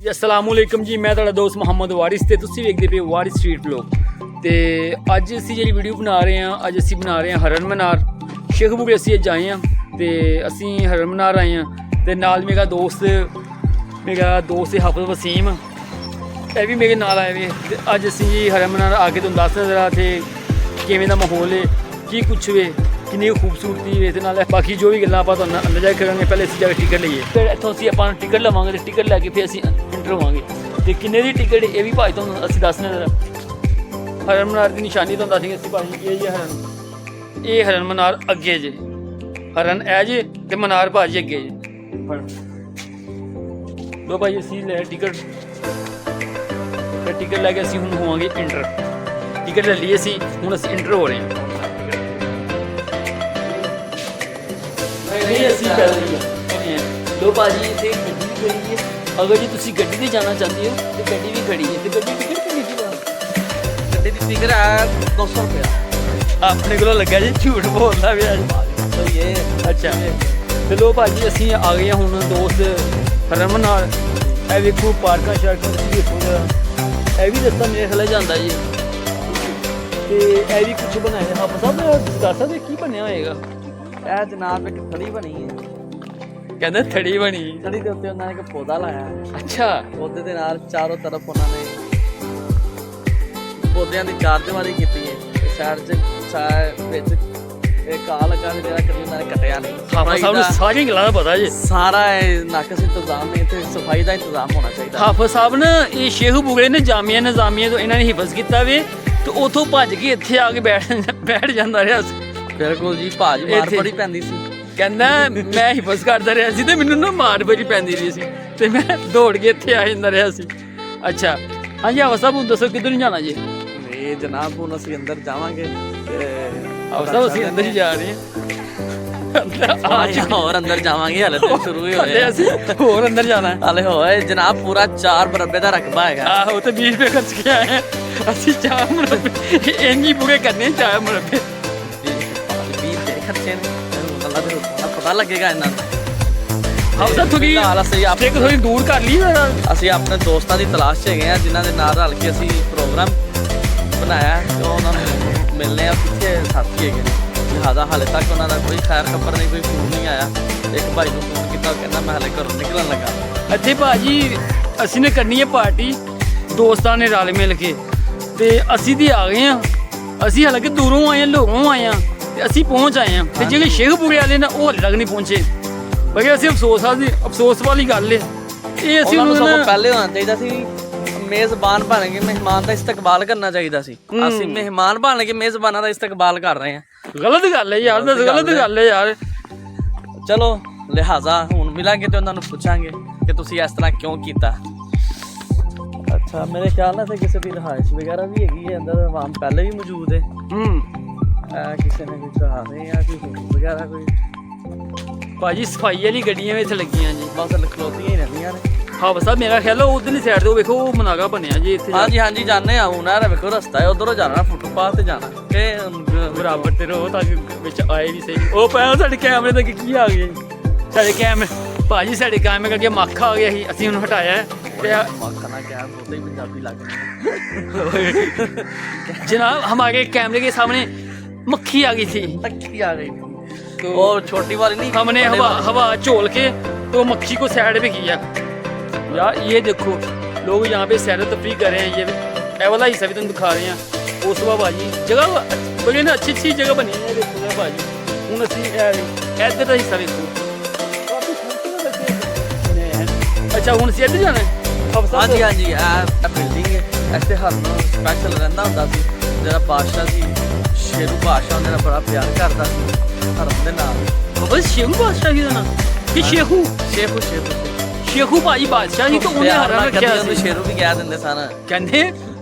अस्सलामुअलैकुम जी, मैं दोस्त मुहम्मद वारिस ते तुसीं वेखदे पे वारिस स्ट्रीट ब्लॉग। ते अज असीं जी वीडियो बना रहे हैं, अज असीं बना रहे हैं हरन मनार। शेख बुगड़े असीं अज आए हैं ते असीं हरन मनार आए हैं ते नाल मेरा दोस्त है हाफिज वसीम, यह भी मेरे नाल आए हुए। ते अज असीं जी हरन मनार आके तुहानूं दस जरा इत्थे किवें दा माहौल है, की कुछ वे, किन्नी खूबसूरती है ते नाल बाकी जो भी गल्लां आपां तुहानूं अंदर जाके करांगे। पहले असीं जाके टिकट लईए, फिर इत्थों असीं आपां टिकट लवांगे ते टिकट लैके फिर असीं इंटर होवांगे। ते किन्ने दी टिकट ये भी भाई तुहानूं असीं दस्सने जरा। हरन मनार की निशानी तुहानूं दस्सगे असीं भाई, ये जे हरन, ये हरन मनार अग्गे जे, हरन ऐ जे ते मनार भाजी अग्गे जे। लो भाई असीं ले टिकट, टिकट लैके असीं हुण होवांगे इंटर। टिकट ले ली असीं, हुण असीं इंटर हो रहे हैं। लो भाजी इतने गड्डी भी खड़ी है, अगर जी तुम गड्डी से जाना चाहते हो तो गड्डी भी खड़ी है। तो गड्डी टिकट कितनी थी? गड्डी की टिकट है 200 रुपया। अपने को लगा जी झूठ बोलता भी तो ये अच्छा। तो लो भाजी असी आ गए हूँ दोस्त हरन मनार। ए वेखो पार्का शार्का देखो जरा, भी रस्ता मेरे ख्याल जाता जी। तो यह भी कुछ बनाया आप सब दस सकते की बनया होएगा? ਇਹ ਜਨਾਬ ਇੱਕ ਥੜੀ ਬਣੀ ਹੈ, कहते थड़ी बनी, ਥੜੀ ਦੇ ਉੱਤੇ ਉਹਨਾਂ ਨੇ ਇੱਕ ਪੌਦਾ ਲਾਇਆ ਹੈ। अच्छा ਪੌਦੇ ਦੇ ਨਾਲ ਚਾਰੋਂ ਤਰਫ ਉਹਨਾਂ ਨੇ ਪੌਦਿਆਂ ਦੀ ਚਾਰ ਦੀਵਾਰੀ ਕੀਤੀ ਹੈ। ਸਾਈਡ 'ਚ ਵਿੱਚ ਇੱਕ ਆ ਲੱਗਾ ਸੀ ਜਿਹੜਾ ਕਦੀ ਉਹਨਾਂ ਨੇ ਕੱਟਿਆ ਨਹੀਂ। हाफिज साहब नूं सारी गल्लां दा पता जी। ਸਾਰਾ ਨਾਕਸ ਇੰਤਜ਼ਾਮ ਹੈ, ਇੱਥੇ ਸਫਾਈ ਦਾ ਇੰਤਜ਼ਾਮ ਹੋਣਾ ਚਾਹੀਦਾ। ਹਾਫਿਜ਼ ਸਾਹਿਬ ਨਾ ਇਹ ਸ਼ੇਖ ਬੁਗੜੇ ਨੇ ਜਾਮੀਆ ਨਿਜ਼ਾਮੀਆ ਤੋਂ ਇਹਨਾਂ ਨੇ ਹਿਫਜ਼ ਕੀਤਾ ਵੇ ਤੇ ਉਥੋਂ ਭੱਜ ਕੇ ਇੱਥੇ ਆ ਕੇ ਬੈਠ ਜਾਂਦਾ ਰਿਹਾ ਸੀ। ਬਿਲਕੁਲ ਜੀ, ਭਾਜ ਮਾਰ ਇੱਥੇ। ਬੜੀ ਪੈਂਦੀ ਸੀ। ਕਹਿੰਦਾ ਮੈਂ ਹਿਫਜ਼ ਕਰਦਾ ਰਿਹਾ ਸੀ ਤੇ ਮੈਨੂੰ ਨਾ ਮਾਰ ਬੜੀ ਪੈਂਦੀ ਰਹੀ ਸੀ ਤੇ ਮੈਂ ਦੌੜ ਕੇ ਇੱਥੇ ਆ ਜਾਂਦਾ ਰਿਹਾ ਸੀ। ਅੱਛਾ ਹਾਂਜੀ ਹਾਫਿਜ਼ ਸਾਹਿਬ ਹੁਣ ਦੱਸੋ ਕਿੱਧਰ ਨੂੰ ਜਾਣਾ ਜੀ? ਇਹ ਜਨਾਬ ਹੁਣ ਅਸੀਂ ਅੰਦਰ ਜਾਵਾਂਗੇ ਤੇ ਹਾਫਿਜ਼ ਸਾਹਿਬ ਅਸੀਂ ਅੰਦਰ ਹੀ ਜਾ ਰਹੇ ਹਾਂ। ਹੋਰ ਅੰਦਰ ਜਾਵਾਂਗੇ, ਹਲੇ ਤਾਂ ਸ਼ੁਰੂ ਹੀ ਹੋਏ ਅਸੀਂ ਹੋਰ ਅੰਦਰ ਜਾਣਾ ਹਲੇ ਹੋਏ ਜਨਾਬ। ਪੂਰਾ 4 ਮੁਰੱਬੇ ਦਾ ਰਕਬਾ ਹੈਗਾ। ਆਹੋ ਤੇ 20 ਰੁਪਏ ਖਰਚ ਕੇ ਆਏ ਅਸੀਂ 4 ਮੁਰੱਬੇ ਇੰਨੀ ਪੂਰੇ ਕਰਨੇ 4 ਮੁਰੱਬੇ 20 ਰੁਪਏ ਖਰਚੇ ਨੇ, ਅੱਲਾ ਦੇ ਪਤਾ ਲੱਗੇਗਾ ਇਹਨਾਂ ਨੂੰ। ਹਾਫਿਜ਼ ਸਾਹਿਬ ਥੋੜੀ ਅਸੀਂ ਥੋੜੀ ਦੂਰ ਕਰ ਲਈ ਜਰਾ। ਅਸੀਂ ਆਪਣੇ ਦੋਸਤਾਂ ਦੀ ਤਲਾਸ਼ 'ਚ ਹੈਗੇ ਆ ਜਿਨ੍ਹਾਂ ਦੇ ਨਾਲ ਰਲ ਕੇ ਅਸੀਂ ਪ੍ਰੋਗਰਾਮ ਬਣਾਇਆ ਤੇ ਉਹਨਾਂ ਨੂੰ ਮਿਲਨੇ ਆ। ਪਿੱਛੇ ਸਾਥੀ ਹੈਗੇ ਨੇ, ਲਿਹਾਜ਼ਾ ਹਾਲੇ ਤੱਕ ਉਹਨਾਂ ਦਾ ਕੋਈ ਖੈਰ ਖਬਰ ਨਹੀਂ, ਕੋਈ ਫੋਨ ਨਹੀਂ ਆਇਆ। ਇੱਕ ਭਾਈ ਨੂੰ ਫੋਨ ਕੀਤਾ, ਉਹ ਕਹਿੰਦਾ ਮੈਂ ਹਾਲੇ ਘਰੋਂ ਨਿਕਲਣ ਲੱਗਾ। ਇੱਥੇ ਭਾਜੀ ਅਸੀਂ ਨੇ ਕਰਨੀ ਹੈ ਪਾਰਟੀ ਦੋਸਤਾਂ ਨੇ ਰਲ ਮਿਲ ਕੇ, ਤੇ ਅਸੀਂ ਵੀ ਆ ਗਏ ਹਾਂ। ਅਸੀਂ ਹਾਲਾਂਕਿ ਦੂਰੋਂ ਆਏ ਹਾਂ, ਲੋਗੋਂ ਆਏ ਹਾਂ ਤੇ ਅਸੀਂ ਪਹੁੰਚ ਆਏ ਹਾਂ। ਤੇ ਜਿਹੜੇ ਸ਼ੇਖ ਬੁਗੜੇ ਵਾਲੇ ਨੇ ਉਹ ਹਾਲੇ ਤੱਕ ਨਹੀਂ ਪਹੁੰਚੇ। ਬਈ ਅਸੀਂ ਅਫਸੋਸ ਵਾਲੀ ਗੱਲ ਹੈ ਇਹ। ਅਸੀਂ ਉਹਨਾਂ ਨੂੰ ਪਹਿਲੇ ਹੋਣਾ ਚਾਹੀਦਾ ਸੀ, ਮੇਜ਼ਬਾਨ ਬਣ ਕੇ ਮਹਿਮਾਨ ਦਾ ਇਸਤਕਬਾਲ ਕਰਨਾ ਚਾਹੀਦਾ ਸੀ। ਅਸੀਂ ਮਹਿਮਾਨ ਬਣ ਕੇ ਮੇਜ਼ਬਾਨਾਂ ਦਾ ਇਸਤਕਬਾਲ ਕਰ ਰਹੇ ਹਾਂ। ਗਲਤ ਗੱਲ ਹੈ ਯਾਰ, ਗਲਤ ਗੱਲ ਹੈ ਯਾਰ। ਚਲੋ ਲਿਹਾਜ਼ਾ ਹੁਣ ਮਿਲਾਂਗੇ ਤੇ ਉਹਨਾਂ ਨੂੰ ਪੁੱਛਾਂਗੇ ਕਿ ਤੁਸੀਂ ਇਸ ਤਰ੍ਹਾਂ ਕਿਉਂ ਕੀਤਾ। ਅੱਛਾ ਮੇਰੇ ਖਿਆਲ ਨਾਲ ਕਿਸੇ ਦੀ ਰਿਹਾਇਸ਼ ਵਗੈਰਾ ਵੀ ਹੈਗੀ ਹੈ ਅੰਦਰ, ਆਵਾਮ ਪਹਿਲੇ ਵੀ ਮੌਜੂਦ ਹੈ। ਕਿਸੇ ਨੇ ਕੋਈ ਘਰ ਹੈ ਜਾਂ ਕੋਈ ਹੋਰ ਵਗੈਰਾ ਕੋਈ? ਭਾਜੀ ਸਫਾਈ ਵਾਲੀ ਗੱਡੀਆਂ ਵਿੱਚ ਲੱਗੀਆਂ ਜੀ, ਬਸ ਖਲੋਤੀਆਂ ਹੀ ਰਹਿੰਦੀਆਂ ਨੇ। ਹਾਫਿਜ਼ ਸਾਹਿਬ ਮੇਰਾ ਖਿਆਲ ਉਧਰਲੀ ਸਾਈਡ ਤੇ ਉਹ ਵੇਖੋ ਉਹ ਮਨਾਗਾ ਬਣਿਆ ਜੀ ਇੱਥੇ। ਹਾਂਜੀ ਹਾਂਜੀ ਜਾਣੇ ਆ ਹੁਣ ਯਾਰ, ਵੇਖੋ ਰਸਤਾ ਹੈ ਉਧਰੋਂ ਜਾਣਾ, ਫੁੱਟਪਾਥ ਤੇ ਜਾਣਾ ਤੇ ਬਰਾਬਰ ਤੇ ਰਹੋ ਤਾਂ ਕਿ ਵਿੱਚ ਆਏ ਵੀ ਸਹੀ। ਉਹ ਪਿਆ ਸਾਡੇ ਕੈਮਰੇ ਦਾ ਕੀ ਆ ਗਿਆ? ਸਾਡੇ ਕੈਮਰੇ ਭਾਜੀ ਸਾਡੇ ਕੈਮਰੇ ਕਰਕੇ ਮੱਖ ਆ ਗਿਆ ਸੀ, ਅਸੀਂ ਉਹਨੂੰ ਹਟਾਇਆ ਤੇ ਮੱਖ ਨਾ ਕਿਹਾ, ਬਹੁਤੇ ਹੀ ਪੰਜਾਬੀ ਲੱਗ जनाब हमारे कैमरे के सामने मक्खी आ गई थी, मक्खी आ गई तो और छोटी वाली नहीं, हमने हवा झोल के तो मक्खी को साइड पे किया। यार ये देखो लोग यहाँ पे सैर तफरी कर रहे हैं, ये वाला हिस्सा भी तुम दिखा रहे हैं। उस सुबह भाजी जगह बड़ी ना अच्छी जगह बनी है, देखो भाजी हूँ असी इधर का हिस्सा देखो। अच्छा हूँ असी इधर जाना है? हाँ जी हाँ जी, बिल्डिंग है ਇੱਥੇ ਹਰ ਨੂੰ ਸਪੈਸ਼ਲ ਰਹਿੰਦਾ ਹੁੰਦਾ ਸੀ। ਜਿਹੜਾ ਬਾਦਸ਼ਾਹ ਸੀ ਸ਼ੇਰੂ ਬਾਦਸ਼ਾਹ ਉਹਦੇ ਨਾਲ ਬੜਾ ਪਿਆਰ ਕਰਦਾ ਸੀ ਹਰਮ ਦੇ ਨਾਲ। ਬਾਬਾ ਸ਼ੇਰੂ ਬਾਦਸ਼ਾਹ ਜੀ ਦਾ ਨਾਮ ਕਿ ਸ਼ੇਖੂ? ਸ਼ੇਖੂ ਭਾਜੀ ਬਾਦਸ਼ਾਹ ਸੀ ਤੇ ਉਹਨੇ ਹਰਨ ਰੱਖਿਆ ਸੀ। ਸ਼ੇਰੂ ਵੀ ਕਹਿ ਦਿੰਦੇ ਸਨ, ਕਹਿੰਦੇ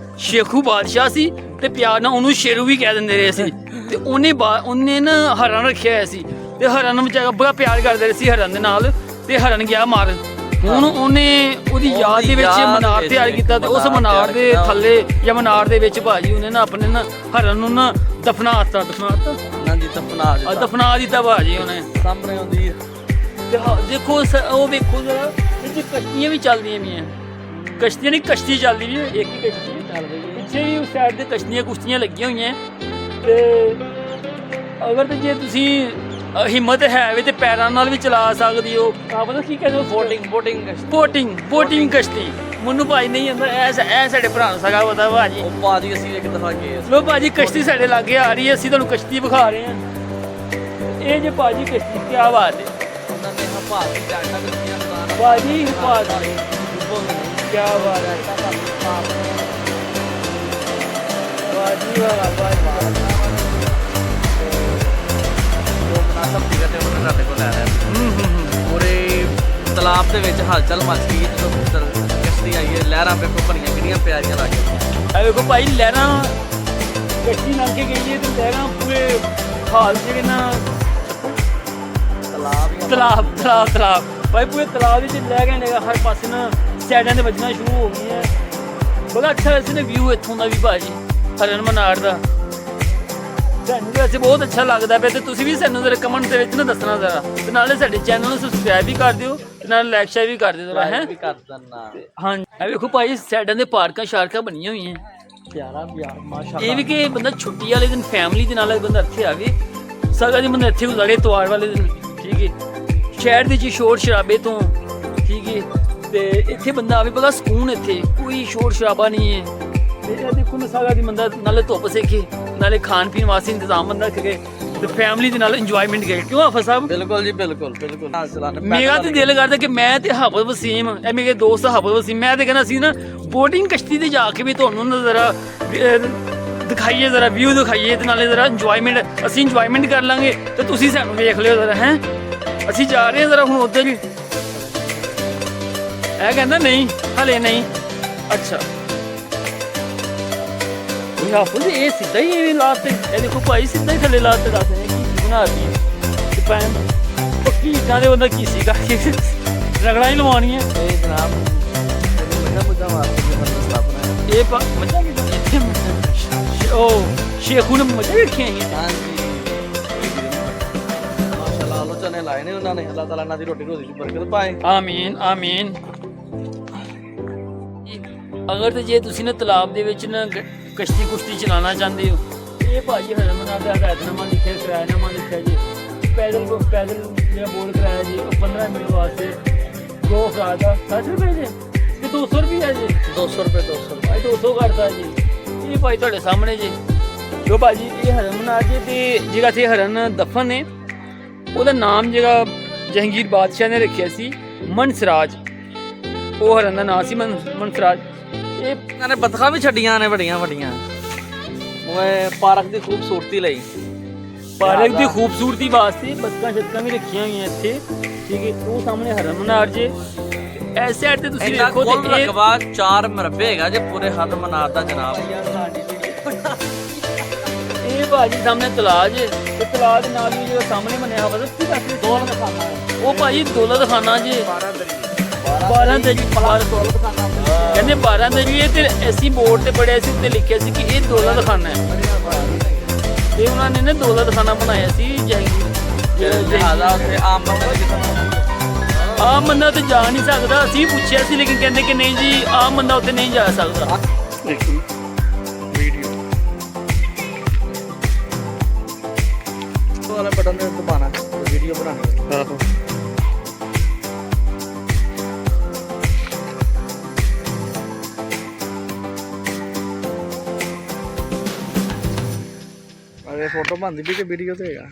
ਸ਼ੇਖੂ ਬਾਦਸ਼ਾਹ ਸੀ ਤੇ ਪਿਆਰ ਨਾਲ ਉਹਨੂੰ ਸ਼ੇਰੂ ਵੀ ਕਹਿ ਦਿੰਦੇ ਰਹੇ ਸੀ। ਤੇ ਉਹਨੇ ਨਾ ਹਰਨ ਰੱਖਿਆ ਹੋਇਆ ਸੀ ਤੇ ਹਰਨ ਨੂੰ ਵਿਚਾਰਾ ਬੜਾ ਪਿਆਰ ਕਰਦੇ ਰਹੇ ਸੀ ਹਰਨ ਦੇ ਨਾਲ, ਤੇ ਹਰਨ ਗਿਆ ਮਰ। ਹੁਣ ਉਹਨੇ ਉਹਦੀ ਯਾਦ ਦੇ ਵਿੱਚ ਮਨਾਰ ਤਿਆਰ ਕੀਤਾ ਤੇ ਉਸ ਮਨਾਰ ਦੇ ਥੱਲੇ ਜਾਂ ਮਨਾਰ ਦੇ ਵਿੱਚ ਭਾਜੀ ਉਹਨੇ ਨਾ ਆਪਣੇ ਨਾ ਹਰਨ ਨੂੰ ਨਾ ਦਫਨਾਤਾ। ਹਾਂਜੀ ਦਫਨਾ ਦਿੱਤਾ ਭਾਜੀ ਉਹਨੇ। ਸਾਹਮਣੇ ਆਉਂਦੀ ਦੇਖੋ ਉਹ ਵੇਖੋ ਜਰਾ ਇਹ ਕਸ਼ਤੀਆਂ ਵੀ ਚੱਲਦੀਆਂ ਪਈਆਂ। ਕਸ਼ਤੀਆਂ ਨਹੀਂ ਕਸ਼ਤੀ ਚੱਲਦੀ ਵੀ ਹੈ, ਇੱਕ ਹੀ ਕਸ਼ਤੀ ਹੈ। ਚੱਲ ਰਹੀ ਹੈ। ਪਿੱਛੇ ਵੀ ਉਸ ਸਾਈਡ ਤੇ ਕਸ਼ਤੀਆਂ ਕੁਸ਼ਤੀਆਂ ਲੱਗੀਆਂ ਹੋਈਆਂ ਤੇ ਅਗਰ ਤੇ ਜੇ ਤੁਸੀਂ ਹਿੰਮਤ ਹੈ ਵੀ ਤੇ ਪੈਰਾਂ ਨਾਲ ਵੀ ਚਲਾ ਸਕਦੇ ਹੋ। ਆ ਪਤਾ ਕੀ ਕਹਿੰਦੇ ਬੋਟਿੰਗ ਕਸ਼ਤੀ ਮੈਨੂੰ ਭਾਈ ਨਹੀਂ ਆਉਂਦਾ, ਐ ਸਾਡੇ ਭਰਾ ਨੂੰ ਸਗਾ ਪਤਾ ਭਾਜੀ। ਉਹ ਭਾਜੀ ਅਸੀਂ ਇੱਕ ਦਫਾ ਗਏ ਸੀ। ਲੋ ਭਾਜੀ ਕਸ਼ਤੀ ਸਾਡੇ ਲਾਗੇ ਆ ਰਹੀ ਹੈ, ਅਸੀਂ ਤੁਹਾਨੂੰ ਕਸ਼ਤੀ ਵਿਖਾ ਰਹੇ ਹਾਂ। ਇਹ ਜੇ ਭਾਜੀ ਕਸ਼ਤੀ ਕੀ ਬਾਤ ਹੈ, ਉਹਨਾਂ ਨੇ ਹਪਾ ਦੀ ਜਾਟਾ ਦਿੱਤੀਆਂ ਦੁਕਾਨਾਂ ਭਾਜੀ ਬਾਤ ਕੀ ਬਾਤ ਹੈ ਭਾਜੀ ਵਾਹ ਭਾਜੀ। ਸਭ ਠੀਕ ਤੇ ਉਹਨਾਂ ਸਾਡੇ ਕੋਲ ਲੈ ਰਿਹਾ ਪੂਰੇ ਤਲਾਬ ਦੇ ਵਿੱਚ ਹਲਚਲ ਮਚ ਗਈ ਜਦੋਂ ਕਸ਼ਤੀ ਆਈ ਹੈ। ਲਹਿਰਾਂ ਵੇਖੋ ਭਰੀਆਂ ਕਿੰਨੀਆਂ ਪਿਆਰੀਆਂ ਲੱਗਦੀਆਂ। ਇਹ ਵੇਖੋ ਭਾਈ ਲਹਿਰਾਂ ਕਸ਼ਤੀ ਲੰਘ ਕੇ ਗਈ ਹੈ ਤੇ ਲਹਿਰਾਂ ਪੂਰੇ ਹਾਲ ਜਿਹੜੇ ਨਾ ਤਲਾਬ ਭਾਈ ਪੂਰੇ ਤਲਾਬ ਵਿੱਚ ਲੈ ਗਏ ਨੇ। ਹਰ ਪਾਸੇ ਨਾ ਸਾਈਡਾਂ ਤੇ ਵੱਜਣਾ ਸ਼ੁਰੂ ਹੋ ਗਈਆਂ। ਬੜਾ ਅੱਛਾ ਵੈਸੇ ਨਾ ਵਿਊ ਇੱਥੋਂ ਦਾ ਵੀ ਭਾਜੀ ਹਰਨ ਮਨਾਰ ਦਾ। ਸਾਨੂੰ ਵੈਸੇ ਬਹੁਤ ਅੱਛਾ ਲੱਗਦਾ ਪਿਆ ਤੇ ਤੁਸੀਂ ਵੀ ਸਾਨੂੰ ਜ਼ਰਾ ਕਮੈਂਟ ਦੇ ਵਿੱਚ ਨਾ ਦੱਸਣਾ ਜ਼ਰਾ, ਤੇ ਨਾਲੇ ਸਾਡੇ ਚੈਨਲ ਨੂੰ ਸਬਸਕ੍ਰਾਈਬ ਵੀ ਕਰ ਦਿਓ ਤੇ ਨਾਲ ਲਾਈਕ ਸ਼ੇਅਰ ਵੀ ਕਰ ਦਿਓ ਜ਼ਰਾ ਹੈ। ਵੀ ਕਰ ਦਿੰਨਾ। ਹਾਂ ਇਹ ਵੇਖੋ ਭਾਈ ਸਾਈਡਾਂ ਦੇ ਪਾਰਕਾਂ ਸ਼ਾਰਕਾਂ ਬਣੀਆਂ ਹੋਈਆਂ। ਪਿਆਰਾ ਮਾਸ਼ਾਅੱਲਾ। ਇਹ ਵੀ ਕਿ ਬੰਦਾ ਛੁੱਟੀ ਵਾਲੇ ਦਿਨ ਫੈਮਿਲੀ ਦੇ ਨਾਲ ਬੰਦਾ ਇੱਥੇ ਆਵੇ, ਸਗਾ ਦੀ ਬੰਦਾ ਇੱਥੇ ਗੁਜ਼ਾਰੇ ਇਤਵਾਰ ਵਾਲੇ ਦਿਨ, ਠੀਕ ਹੈ। ਸ਼ਹਿਰ ਦੇ ਵਿੱਚ ਸ਼ੋਰ ਸ਼ਰਾਬੇ ਤੋਂ, ਠੀਕ ਹੈ, ਤੇ ਇੱਥੇ ਬੰਦਾ ਆਵੇ ਬੜਾ ਸਕੂਨ, ਇੱਥੇ ਕੋਈ ਸ਼ੋਰ ਸ਼ਰਾਬਾ ਨਹੀਂ ਹੈ। ਤੇ ਇਹ ਦੇਖੋ ਨਾ ਸਗਾ ਦੀ ਬੰਦਾ ਨਾਲੇ ਧੁੱਪ ਸੇਕੇ ਨਾਲੇ ਖਾਣ ਪੀਣ ਵਾਸਤੇ ਇੰਤਜ਼ਾਮ ਬੰਦਾ ਕਰੇ ਤੇ ਫੈਮਿਲੀ ਦੇ ਨਾਲ ਇੰਜੋਇਮੈਂਟ ਕਰੇ। ਕਿਉਂ ਆਫਾ ਸਾਹਿਬ? ਬਿਲਕੁਲ ਜੀ ਬਿਲਕੁਲ। ਮੇਰਾ ਤੇ ਦਿਲ ਕਰਦਾ ਕਿ ਮੈਂ ਤੇ ਹਾਫਿਜ਼ ਵਸੀਮ, ਇਹ ਮੇਰੇ ਦੋਸਤ ਹਾਫਿਜ਼ ਵਸੀਮ, ਮੈਂ ਤੇ ਕਹਿੰਦਾ ਸੀ ਨਾ ਬੋਟਿੰਗ ਕਸ਼ਤੀ ਤੇ ਜਾ ਕੇ ਵੀ ਤੁਹਾਨੂੰ ਨਾ ਜ਼ਰਾ ਦਿਖਾਈਏ, ਜ਼ਰਾ ਵਿਊ ਦਿਖਾਈਏ ਤੇ ਨਾਲੇ ਜ਼ਰਾ ਇੰਜੋਇਮੈਂਟ, ਅਸੀਂ ਇੰਜੋਇਮੈਂਟ ਕਰ ਲਾਂਗੇ ਤੇ ਤੁਸੀਂ ਸਾਨੂੰ ਵੇਖ ਲਿਓ ਜ਼ਰਾ ਹੈ। ਅਸੀਂ ਜਾ ਰਹੇ ਹਾਂ ਜ਼ਰਾ ਹੁਣ ਉੱਧਰ ਹੀ। ਇਹ ਕਹਿੰਦਾ ਨਹੀਂ ਹਲੇ ਨਹੀਂ। ਅੱਛਾ ਹਾਫਿਜ਼ ਇਹ ਸਿੱਧਾ ਹੀ ਲਾਤੇ, ਇਹ ਦੇਖੋ ਭਾਈ ਸਿੱਧਾ ਹੀ ਥੱਲੇ ਲਾਤੇ। ਦੱਸ ਕੀ ਬਣਾ ਦਿੱਤੀ ਤੇ ਪੈਨ ਪੱਕੀ ਇੱਦਾਂ ਦੇ ਬੰਦਾ ਕੀ ਸੀਗਾ ਰਗੜਾ ਹੀ ਲਵਾਉਣੀ ਹੈ। ਇਹ ਜਨਾਬ ਮੁੱਦਾ ਵਾਸਤੇ ਮਸਲਾ ਬਣਾਇਆ। ਇਹ ਮੱਝਾਂ ਇੱਥੇ ਉਹ ਸ਼ੇਖੂ ਨੇ ਮੱਝਾਂ ਰੱਖੀਆਂ ਸੀ। ਹਾਂਜੀ ਮਾਸ਼ਾਅੱਲਾ ਆਲੋਚਨੇ ਲਾਏ ਨੇ ਉਹਨਾਂ ਨੇ। ਅੱਲਾਹ ਤਾਲਾ ਇਹਨਾਂ ਦੀ ਰੋਟੀ ਰੋਜ਼ੀ ਚ ਬਰਕਤ ਪਾਏ। ਆਮੀਨ ਆਮੀਨ। ਅਗਰ ਤੇ ਜੇ ਤੁਸੀਂ ਨਾ ਤਲਾਬ ਦੇ ਵਿੱਚ ਨਾ ਕਸ਼ਤੀ ਕੁਸ਼ਤੀ ਚਲਾਉਣਾ ਚਾਹੁੰਦੇ ਹੋ, ਇਹ ਭਾਜੀ ਹਰਮਨਾਰ ਦਾ ਹਦਾਇਤਨਾਮਾ ਲਿਖਿਆ, ਕਿਰਾਇਆਨਾਮਾ ਲਿਖਿਆ ਜੀ। ਪੈਦਲ ਜਿਹੜਾ ਬੋਲ ਕਰਾਇਆ ਜੀ, ਉਹ 15 ਮਿੰਟ ਵਾਸਤੇ 2 ਅਫਰਾਦ ਦਾ 60 ਰੁਪਏ ਜੀ ਤੇ 200 ਰੁਪਏ ਜੀ। 200 ਰੁਪਏ ਭਾਈ 200 ਕਰਤਾ ਜੀ। ਇਹ ਭਾਈ ਤੁਹਾਡੇ ਸਾਹਮਣੇ ਜੀ। ਜੋ ਭਾਜੀ ਇਹ ਹਰਮਨਾਰ ਜੀ ਤੇ ਜਿਹੜਾ ਤੇ ਹਰਨ ਦਫਨ ਨੇ, ਉਹਦਾ ਨਾਮ ਜਿਹੜਾ ਜਹਾਂਗੀਰ ਬਾਦਸ਼ਾਹ ਨੇ ਰੱਖਿਆ ਸੀ ਮਨਸਰਾਜ। ਉਹ ਹਰਨ ਦਾ ਨਾਮ ਸੀ ਮਨਸਰਾਜ। ਇਹ ਇਹਨਾਂ ਨੇ ਬਤਖਾਂ ਵੀ ਛੱਡੀਆਂ ਨੇ ਵੱਡੀਆਂ ਵੱਡੀਆਂ। ਉਹ ਪਾਰਕ ਦੀ ਖੂਬਸੂਰਤੀ ਲਈ, ਪਾਰਕ ਦੀ ਖੂਬਸੂਰਤੀ ਵਾਸਤੇ ਬਤਕਾਂ ਛਤਕਾਂ ਵੀ ਰੱਖੀਆਂ ਹੋਈਆਂ ਇੱਥੇ, ਠੀਕ ਹੈ। ਉਹ ਸਾਹਮਣੇ ਹਰਮਨਾਰ ਜੇ, ਇਸ ਸਾਈਡ ਤੇ ਤੁਸੀਂ ਦੇਖੋ ਤੇ ਤੇ ਰਕਬਾ 4 ਮਰਬੇ ਹੈਗਾ ਜੇ ਪੂਰੇ ਹਰਮਨਾਰ ਦਾ ਜਨਾਬ। ਇਹ ਭਾਜੀ ਸਾਹਮਣੇ ਤਲਾਅ ਜੇ, ਤੇ ਤਲਾਅ ਦੇ ਨਾਲ ਵੀ ਜਿਹੜਾ ਸਾਹਮਣੇ ਬਣਿਆ ਹੋਇਆ ਕੀ ਕਰਦੇ ਦੌਲਤ ਖਾਨਾ, ਉਹ ਭਾਜੀ ਦੌਲਤ ਖਾਨਾ ਜੇ। 12 ਦਰੀ ਕਹਿੰਦੇ 12 ਦਰੀ ਤੇ ਅਸੀਂ ਬੋਰਡ ਤੇ ਪੜਿਆ ਸੀ, ਉੱਤੇ ਲਿਖਿਆ ਸੀ ਕਿ ਇਹ ਦੌਲਤ ਖਾਨਾ ਹੈ। ਤੇ ਉਹਨਾਂ ਨੇ ਨਾ ਦੌਲਤ ਖਾਨਾ ਬਣਾਇਆ ਸੀ ਜਹਾਂਗੀਰ। ਆਮ ਬੰਦਾ ਤੇ ਜਾ ਨਹੀਂ ਸਕਦਾ, ਅਸੀਂ ਪੁੱਛਿਆ ਸੀ ਲੇਕਿਨ ਕਹਿੰਦੇ ਕਿ ਨਹੀਂ ਜੀ ਆਮ ਬੰਦਾ ਉੱਥੇ ਨਹੀਂ ਜਾ ਸਕਦਾ। ਵਾਲਾ ਬਟਨ ਤੇ ਦਬਾਣਾ ਵੀਡੀਓ ਬਣਾਣੀ। ਆਹੋ ਅਰੇ ਫੋਟੋ ਬਣਦੀ ਵੀ ਕਿ ਵੀਡੀਓ ਤੇ ਹੈਗਾ।